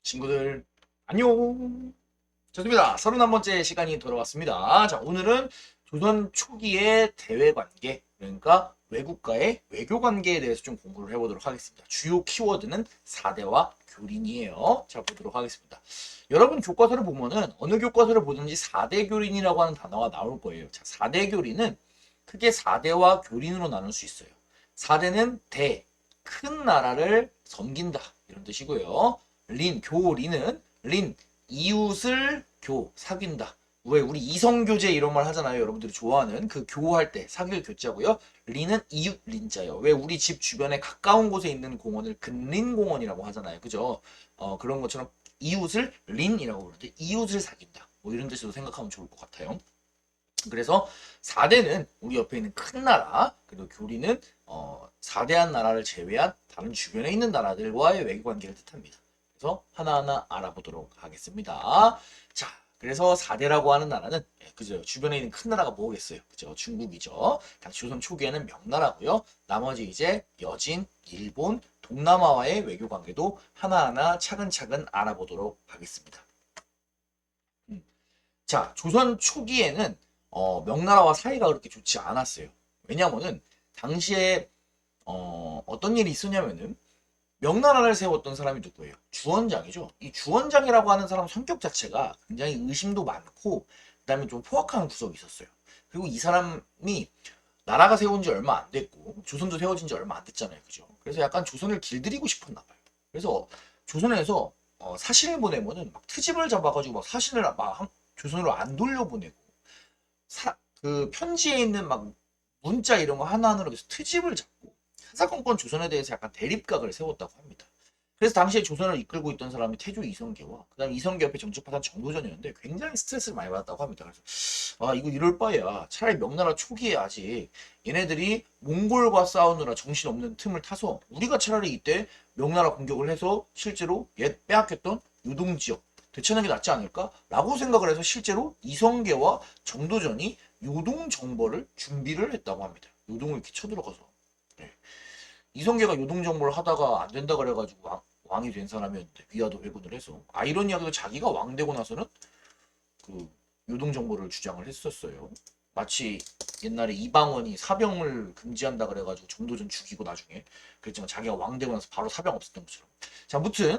친구들 안녕. 좋습니다. 31번째 시간이 돌아왔습니다. 자, 오늘은 조선 초기의 대외관계, 그러니까 외국과의 외교관계에 대해서 좀 공부를 해보도록 하겠습니다. 주요 키워드는 4대와 교린이에요. 자, 보도록 하겠습니다. 여러분 교과서를 보면은 어느 교과서를 보든지 4대 교린이라고 하는 단어가 나올 거예요. 자, 4대 교린은 크게 4대와 교린으로 나눌 수 있어요. 4대는 대, 큰 나라를 섬긴다, 이런 뜻이고요. 교린은 이웃을 사귄다. 왜 우리 이성교제 이런 말 하잖아요. 여러분들이 좋아하는 그 교할 때 사귈 교자고요. 린은 이웃 린자예요. 왜 우리 집 주변에 가까운 곳에 있는 공원을 근린공원이라고 하잖아요. 그죠? 그런 것처럼 이웃을 린이라고 부르는데 이웃을 사귄다. 뭐 이런 뜻으로 생각하면 좋을 것 같아요. 그래서 4대는 우리 옆에 있는 큰 나라, 그리고 교리는 4대한 나라를 제외한 다른 주변에 있는 나라들과의 외교관계를 뜻합니다. 그래서 하나하나 알아보도록 하겠습니다. 자, 그래서 4대라고 하는 나라는 그죠, 주변에 있는 큰 나라가 뭐겠어요? 그죠, 중국이죠. 당시 조선 초기에는 명나라고요. 나머지 이제 여진, 일본, 동남아와의 외교관계도 하나하나 차근차근 알아보도록 하겠습니다. 자, 조선 초기에는 명나라와 사이가 그렇게 좋지 않았어요. 왜냐면은 당시에 어떤 일이 있었냐면은 명나라를 세웠던 사람이 누구예요? 주원장이죠. 이 주원장이라고 하는 사람 성격 자체가 굉장히 의심도 많고 그다음에 좀 포악한 구석이 있었어요. 그리고 이 사람이 나라가 세운 지 얼마 안 됐고 조선도 세워진 지 얼마 안 됐잖아요. 그죠? 그래서 약간 조선을 길들이고 싶었나 봐요. 그래서 조선에서 사신을 보내면은 막 트집을 잡아가지고 막 사신을 막 조선으로 안 돌려보내고 그 편지에 있는 막 문자 이런 거 하나하나로 해서 트집을 잡고 사사건건 조선에 대해서 약간 대립각을 세웠다고 합니다. 그래서 당시에 조선을 이끌고 있던 사람이 태조 이성계와 그다음 이성계 옆에 정치파산 정도전이었는데 굉장히 스트레스를 많이 받았다고 합니다. 그래서 이거 이럴 바에야 차라리 명나라 초기에 아직 얘네들이 몽골과 싸우느라 정신없는 틈을 타서 우리가 차라리 이때 명나라 공격을 해서 실제로 옛 빼앗겼던 요동지역 되찾는 게 낫지 않을까라고 생각을 해서 실제로 이성계와 정도전이 요동 정벌을 준비를 했다고 합니다. 요동을 이렇게 쳐들어가서. 네. 이성계가 요동 정벌을 하다가 안 된다 그래가지고 왕이 된 사람이었는데 위화도 회군을 해서 아이러니하게도 자기가 왕 되고 나서는 그 요동 정벌을 주장을 했었어요. 마치 옛날에 이방원이 사병을 금지한다 그래가지고 정도전 죽이고 나중에 그랬지만 자기가 왕 되고 나서 바로 사병 없었던 것처럼. 자, 무튼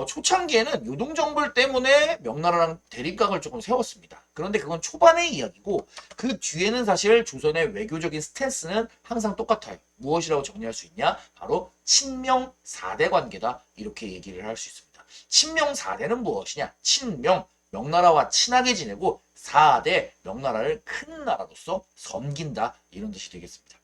초창기에는 요동정벌 때문에 명나라랑 대립각을 조금 세웠습니다. 그런데 그건 초반의 이야기고 그 뒤에는 사실 조선의 외교적인 스탠스는 항상 똑같아요. 무엇이라고 정리할 수 있냐? 바로 친명 4대 관계다, 이렇게 얘기를 할 수 있습니다. 친명 4대는 무엇이냐? 친명, 명나라와 친하게 지내고 4대, 명나라를 큰 나라로서 섬긴다, 이런 뜻이 되겠습니다.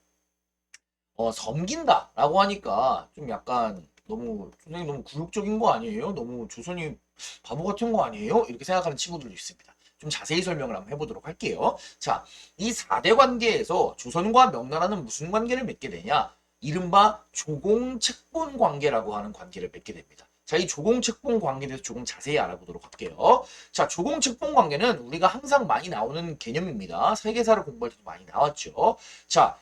섬긴다라고 하니까 좀 약간 선생님 너무 굴욕적인 거 아니에요? 너무 조선이 바보 같은 거 아니에요? 이렇게 생각하는 친구들도 있습니다. 좀 자세히 설명을 한번 해보도록 할게요. 자, 이 4대 관계에서 조선과 명나라는 무슨 관계를 맺게 되냐? 이른바 조공책본 관계라고 하는 관계를 맺게 됩니다. 자, 이 조공책본 관계에 대해서 조금 자세히 알아보도록 할게요. 자, 조공책본 관계는 우리가 항상 많이 나오는 개념입니다. 세계사를 공부할 때도 많이 나왔죠. 자,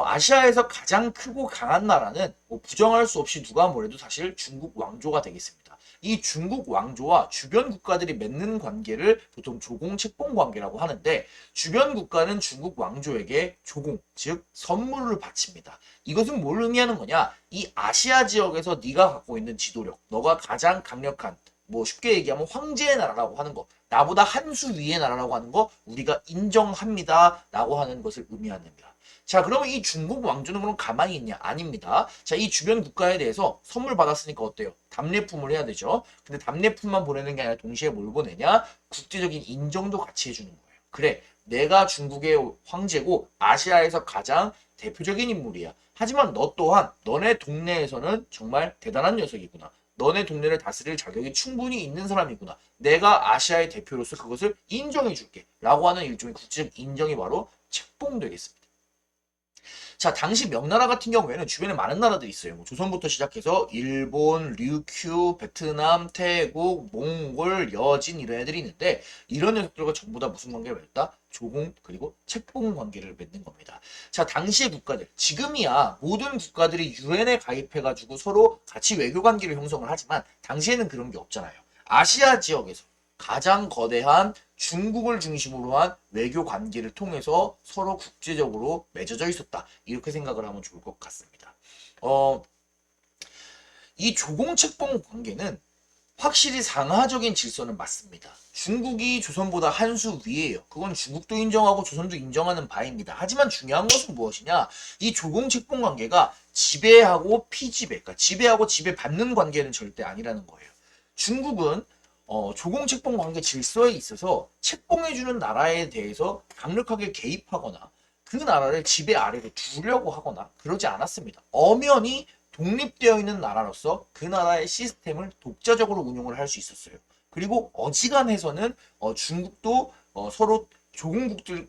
아시아에서 가장 크고 강한 나라는 뭐 부정할 수 없이 누가 뭐래도 사실 중국 왕조가 되겠습니다. 이 중국 왕조와 주변 국가들이 맺는 관계를 보통 조공책본 관계라고 하는데, 주변 국가는 중국 왕조에게 조공, 즉 선물을 바칩니다. 이것은 뭘 의미하는 거냐? 이 아시아 지역에서 네가 갖고 있는 지도력, 너가 가장 강력한, 뭐 쉽게 얘기하면 황제의 나라라고 하는 거, 나보다 한 수 위의 나라라고 하는 거 우리가 인정합니다 라고 하는 것을 의미합니다. 자, 그러면 이 중국 왕조는 그럼 가만히 있냐? 아닙니다. 자, 이 주변 국가에 대해서 선물 받았으니까 어때요? 답례품을 해야 되죠. 근데 답례품만 보내는 게 아니라 동시에 뭘 보내냐? 국제적인 인정도 같이 해주는 거예요. 그래, 내가 중국의 황제고 아시아에서 가장 대표적인 인물이야. 하지만 너 또한 너네 동네에서는 정말 대단한 녀석이구나. 너네 동네를 다스릴 자격이 충분히 있는 사람이구나. 내가 아시아의 대표로서 그것을 인정해줄게 라고 하는 일종의 국제적 인정이 바로 책봉되겠습니다. 자, 당시 명나라 같은 경우에는 주변에 많은 나라들이 있어요. 뭐 조선부터 시작해서 일본, 류큐, 베트남, 태국, 몽골, 여진 이런 애들이 있는데, 이런 녀석들과 전부 다 무슨 관계를 맺다? 조공 그리고 책봉 관계를 맺는 겁니다. 자, 당시의 국가들, 지금이야 모든 국가들이 유엔에 가입해가지고 서로 같이 외교 관계를 형성을 하지만 당시에는 그런 게 없잖아요. 아시아 지역에서 가장 거대한 중국을 중심으로 한 외교 관계를 통해서 서로 국제적으로 맺어져 있었다. 이렇게 생각을 하면 좋을 것 같습니다. 이 조공책봉 관계는 확실히 상하적인 질서는 맞습니다. 중국이 조선보다 한 수 위에요. 그건 중국도 인정하고 조선도 인정하는 바입니다. 하지만 중요한 것은 무엇이냐? 이 조공책봉 관계가 지배하고 피지배, 그러니까 지배하고 지배받는 관계는 절대 아니라는 거예요. 중국은 조공책봉 관계 질서에 있어서 책봉해주는 나라에 대해서 강력하게 개입하거나 그 나라를 지배 아래로 두려고 하거나 그러지 않았습니다. 엄연히 독립되어 있는 나라로서 그 나라의 시스템을 독자적으로 운용을 할 수 있었어요. 그리고 어지간해서는 중국도 서로 조공국들이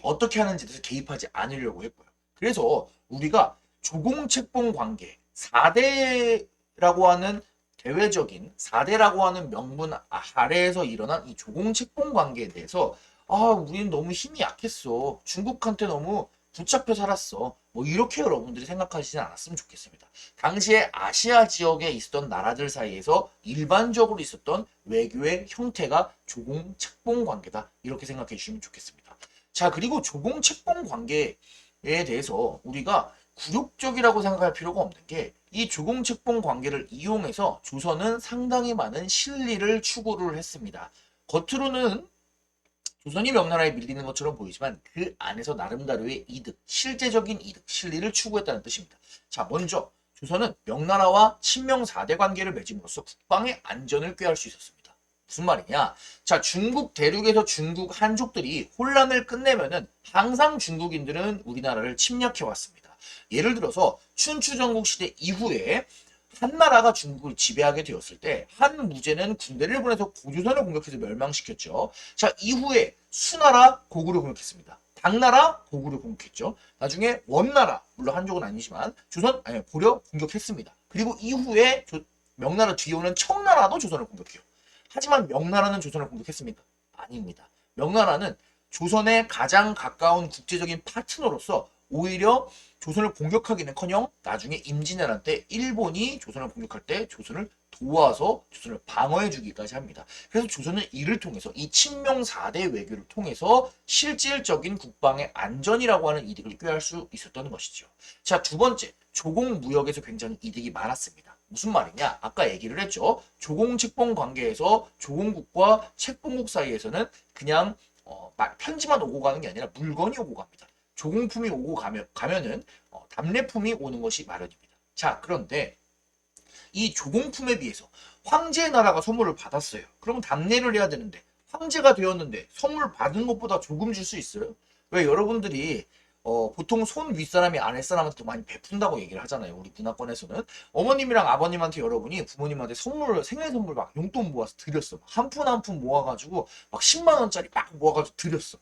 어떻게 하는지에 대해서 개입하지 않으려고 했고요. 그래서 우리가 조공책봉 관계 4대라고 하는 대외적인 4대라고 하는 명분 아래에서 일어난 이 조공책봉 관계에 대해서 우리는 너무 힘이 약했어. 중국한테 너무 붙잡혀 살았어. 뭐 이렇게 여러분들이 생각하시지 않았으면 좋겠습니다. 당시에 아시아 지역에 있었던 나라들 사이에서 일반적으로 있었던 외교의 형태가 조공책봉 관계다. 이렇게 생각해 주시면 좋겠습니다. 자, 그리고 조공책봉 관계에 대해서 우리가 굴욕적이라고 생각할 필요가 없는 게 이 조공책봉 관계를 이용해서 조선은 상당히 많은 실리를 추구를 했습니다. 겉으로는 조선이 명나라에 밀리는 것처럼 보이지만 그 안에서 나름대로의 이득, 실제적인 이득, 실리를 추구했다는 뜻입니다. 자, 먼저 조선은 명나라와 친명 4대 관계를 맺음으로써 국방의 안전을 꾀할 수 있었습니다. 무슨 말이냐? 자, 중국 대륙에서 중국 한족들이 혼란을 끝내면은 항상 중국인들은 우리나라를 침략해 왔습니다. 예를 들어서 춘추전국 시대 이후에 한나라가 중국을 지배하게 되었을 때 한무제는 군대를 보내서 고조선을 공격해서 멸망시켰죠. 자, 이후에 수나라 고구려 공격했습니다. 당나라 고구려 공격했죠. 나중에 원나라, 물론 한족은 아니지만 고려 공격했습니다. 그리고 이후에 명나라 뒤에 오는 청나라도 조선을 공격해요. 하지만 명나라는 조선을 공격했습니까? 아닙니다. 명나라는 조선에 가장 가까운 국제적인 파트너로서 오히려 조선을 공격하기는커녕 나중에 임진왜란 때 일본이 조선을 공격할 때 조선을 도와서 조선을 방어해주기까지 합니다. 그래서 조선은 이를 통해서 이 친명 4대 외교를 통해서 실질적인 국방의 안전이라고 하는 이득을 꾀할 수 있었던 것이죠. 자, 두 번째, 조공무역에서 굉장히 이득이 많았습니다. 무슨 말이냐? 아까 얘기를 했죠. 조공책봉 관계에서 조공국과 책봉국 사이에서는 그냥 편지만 오고 가는 게 아니라 물건이 오고 갑니다. 조공품이 오고 가면은 답례품이 오는 것이 마련입니다. 자, 그런데 이 조공품에 비해서 황제의 나라가 선물을 받았어요. 그러면 답례를 해야 되는데 황제가 되었는데 선물 받은 것보다 조금 줄 수 있어요? 왜 여러분들이 보통 손 윗사람이 아랫사람한테 많이 베푼다고 얘기를 하잖아요. 우리 문화권에서는 어머님이랑 아버님한테 여러분이 부모님한테 생일 선물 막 용돈 모아서 드렸어. 한 푼 한 푼 모아가지고 막 10만 원짜리 막 모아가지고 드렸어.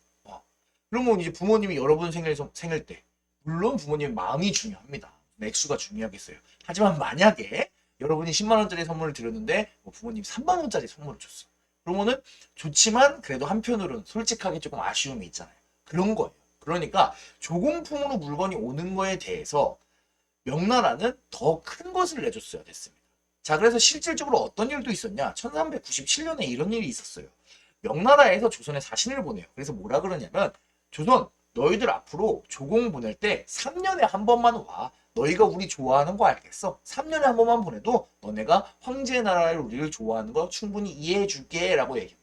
그러면 이제 부모님이 여러분 생일 때 물론 부모님 마음이 중요합니다. 액수가 중요하겠어요. 하지만 만약에 여러분이 10만 원짜리 선물을 드렸는데 부모님이 3만 원짜리 선물을 줬어. 그러면은 좋지만 그래도 한편으로는 솔직하게 조금 아쉬움이 있잖아요. 그런 거예요. 그러니까 조공품으로 물건이 오는 거에 대해서 명나라는 더 큰 것을 내줬어야 됐습니다. 자, 그래서 실질적으로 어떤 일도 있었냐? 1397년에 이런 일이 있었어요. 명나라에서 조선에 사신을 보내요. 그래서 뭐라 그러냐면 조선 너희들 앞으로 조공 보낼 때 3년에 한 번만 와. 너희가 우리 좋아하는 거 알겠어? 3년에 한 번만 보내도 너네가 황제의 나라를 우리를 좋아하는 거 충분히 이해해 줄게 라고 얘기합니다.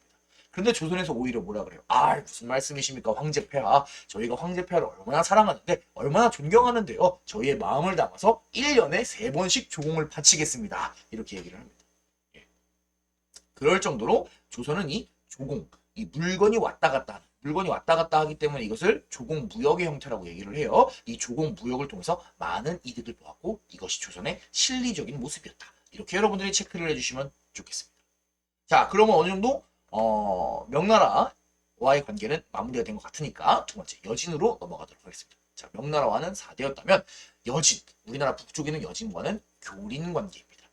그런데 조선에서 오히려 뭐라 그래요? 무슨 말씀이십니까 황제 폐하. 저희가 황제 폐하를 얼마나 사랑하는데 얼마나 존경하는데요. 저희의 마음을 담아서 1년에 3번씩 조공을 바치겠습니다. 이렇게 얘기를 합니다. 그럴 정도로 조선은 이 조공, 이 물건이 왔다 갔다 하기 때문에 이것을 조공무역의 형태라고 얘기를 해요. 이 조공무역을 통해서 많은 이득을 보았고 이것이 조선의 실리적인 모습이었다. 이렇게 여러분들이 체크를 해주시면 좋겠습니다. 자, 그러면 어느 정도 명나라와의 관계는 마무리가 된 것 같으니까 두 번째 여진으로 넘어가도록 하겠습니다. 자, 명나라와는 4대였다면 여진, 우리나라 북쪽에 있는 여진과는 교린 관계입니다.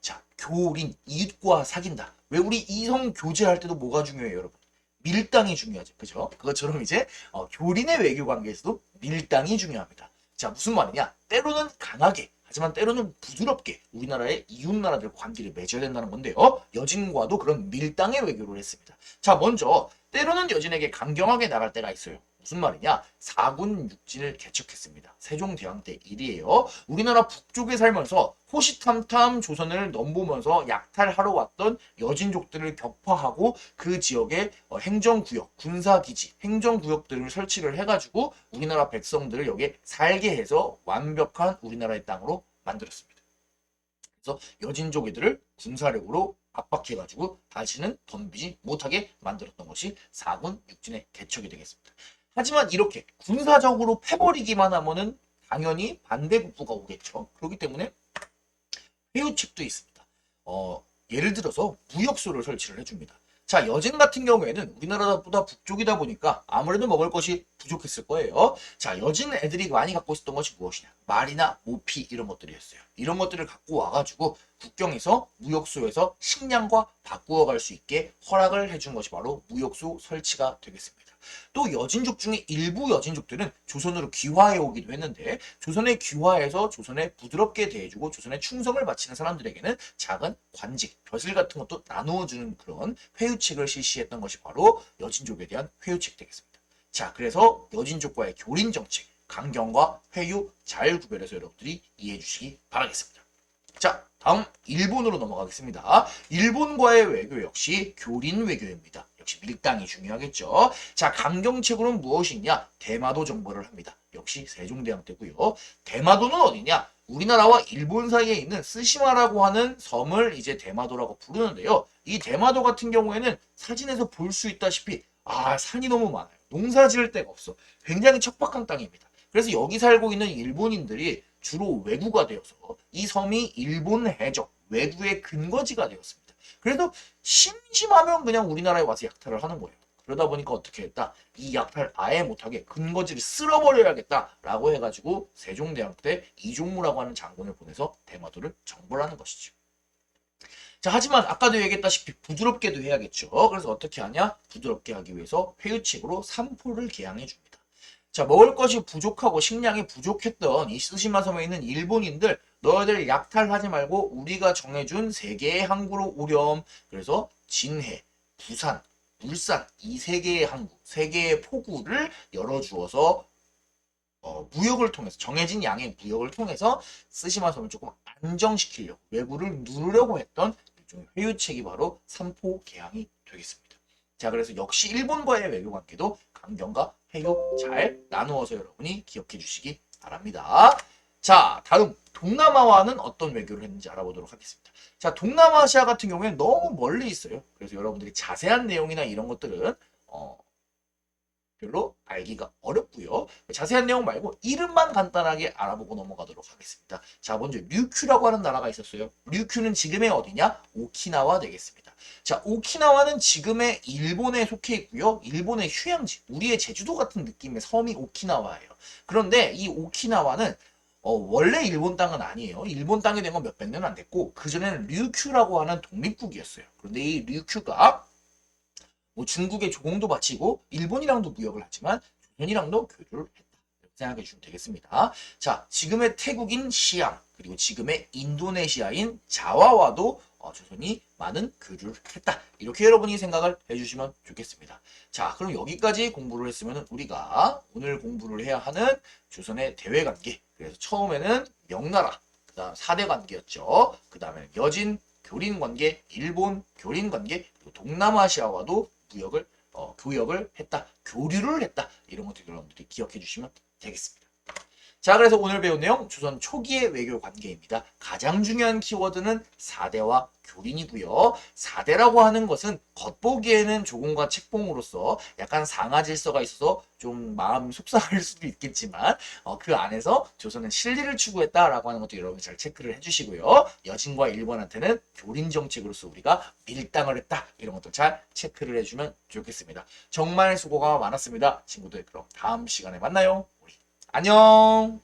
자, 교린, 이웃과 사귄다. 왜 우리 이성 교제할 때도 뭐가 중요해요, 여러분? 밀당이 중요하죠. 그죠? 그것처럼 이제 교린의 외교 관계에서도 밀당이 중요합니다. 자, 무슨 말이냐? 때로는 강하게, 하지만 때로는 부드럽게 우리나라의 이웃나라들과 관계를 맺어야 된다는 건데요. 여진과도 그런 밀당의 외교를 했습니다. 자, 먼저 때로는 여진에게 강경하게 나갈 때가 있어요. 무슨 말이냐? 4군 육진을 개척했습니다. 세종대왕 때 일이에요. 우리나라 북쪽에 살면서 호시탐탐 조선을 넘보면서 약탈하러 왔던 여진족들을 격파하고 그 지역에 행정구역, 군사기지, 행정구역들을 설치를 해가지고 우리나라 백성들을 여기에 살게 해서 완벽한 우리나라의 땅으로 만들었습니다. 그래서 여진족 애들을 군사력으로 압박해가지고 다시는 덤비지 못하게 만들었던 것이 4군 육진의 개척이 되겠습니다. 하지만 이렇게 군사적으로 패버리기만 하면은 당연히 반대국부가 오겠죠. 그렇기 때문에 회유책도 있습니다. 예를 들어서 무역소를 설치를 해줍니다. 자, 여진 같은 경우에는 우리나라보다 북쪽이다 보니까 아무래도 먹을 것이 부족했을 거예요. 자, 여진 애들이 많이 갖고 있었던 것이 무엇이냐? 말이나 모피 이런 것들이었어요. 이런 것들을 갖고 와가지고 국경에서 무역소에서 식량과 바꾸어 갈 수 있게 허락을 해준 것이 바로 무역소 설치가 되겠습니다. 또 여진족 중에 일부 여진족들은 조선으로 귀화해 오기도 했는데 조선에 귀화해서 조선에 부드럽게 대해주고 조선에 충성을 바치는 사람들에게는 작은 관직, 벼슬 같은 것도 나누어주는 그런 회유책을 실시했던 것이 바로 여진족에 대한 회유책 되겠습니다. 자, 그래서 여진족과의 교린 정책, 강경과 회유 잘 구별해서 여러분들이 이해해 주시기 바라겠습니다. 자, 다음 일본으로 넘어가겠습니다. 일본과의 외교 역시 교린 외교입니다. 역시 밀당이 중요하겠죠. 자, 강경책으로는 무엇이냐? 대마도 정벌을 합니다. 역시 세종대왕 때고요. 대마도는 어디냐? 우리나라와 일본 사이에 있는 스시마라고 하는 섬을 이제 대마도라고 부르는데요. 이 대마도 같은 경우에는 사진에서 볼 수 있다시피 산이 너무 많아요. 농사 지을 데가 없어. 굉장히 척박한 땅입니다. 그래서 여기 살고 있는 일본인들이 주로 왜구가 되어서 이 섬이 일본 해적, 왜구의 근거지가 되었습니다. 그래도 심심하면 그냥 우리나라에 와서 약탈을 하는 거예요. 그러다 보니까 어떻게 했다? 이 약탈 아예 못하게 근거지를 쓸어버려야겠다라고 해가지고 세종대왕 때 이종무라고 하는 장군을 보내서 대마도를 정벌하는 것이죠. 자, 하지만 아까도 얘기했다시피 부드럽게도 해야겠죠. 그래서 어떻게 하냐? 부드럽게 하기 위해서 회유책으로 삼포를 개항해 줍니다. 자, 먹을 것이 부족하고 식량이 부족했던 이 스시마 섬에 있는 일본인들, 너희들 약탈하지 말고 우리가 정해준 3개의 항구로 오렴. 그래서 진해, 부산, 울산 이 3개의 항구, 3개의 포구를 열어주어서 무역을 통해서 정해진 양의 무역을 통해서 스시마 섬을 조금 안정시키려고 왜구를 누르려고 했던 일종의 회유책이 바로 삼포 개항이 되겠습니다. 자, 그래서 역시 일본과의 외교 관계도 강경과 회유 잘 나누어서 여러분이 기억해 주시기 바랍니다. 자, 다음 동남아와는 어떤 외교를 했는지 알아보도록 하겠습니다. 자, 동남아시아 같은 경우에는 너무 멀리 있어요. 그래서 여러분들이 자세한 내용이나 이런 것들은 별로 알기가 어렵고요. 자세한 내용 말고 이름만 간단하게 알아보고 넘어가도록 하겠습니다. 자, 먼저 류큐라고 하는 나라가 있었어요. 류큐는 지금의 어디냐? 오키나와 되겠습니다. 자, 오키나와는 지금의 일본에 속해 있고요. 일본의 휴양지, 우리의 제주도 같은 느낌의 섬이 오키나와예요. 그런데 이 오키나와는 원래 일본 땅은 아니에요. 일본 땅이 된 건 몇백 년 안 됐고 그전에는 류큐라고 하는 독립국이었어요. 그런데 이 류큐가 중국의 조공도 바치고 일본이랑도 무역을 하지만 조선이랑도 교류를 했다. 이렇게 생각해 주시면 되겠습니다. 자, 지금의 태국인 시암 그리고 지금의 인도네시아인 자와와도 조선이 많은 교류를 했다. 이렇게 여러분이 생각을 해주시면 좋겠습니다. 자, 그럼 여기까지 공부를 했으면 우리가 오늘 공부를 해야 하는 조선의 대외관계. 그래서 처음에는 명나라, 그 다음 4대 관계였죠. 그 다음에 여진, 교린관계, 일본, 교린관계, 그리고 동남아시아와도 무역을 교역을 했다, 교류를 했다 이런 것들 여러분들이 기억해 주시면 되겠습니다. 자, 그래서 오늘 배운 내용 조선 초기의 외교 관계입니다. 가장 중요한 키워드는 4대와 교린이고요. 4대라고 하는 것은 겉보기에는 조공과 책봉으로서 약간 상하 질서가 있어서 좀 마음 속상할 수도 있겠지만 그 안에서 조선은 실리를 추구했다라고 하는 것도 여러분이 잘 체크를 해주시고요. 여진과 일본한테는 교린 정책으로서 우리가 밀당을 했다 이런 것도 잘 체크를 해주면 좋겠습니다. 정말 수고가 많았습니다. 친구들, 그럼 다음 시간에 만나요. 우리 안녕.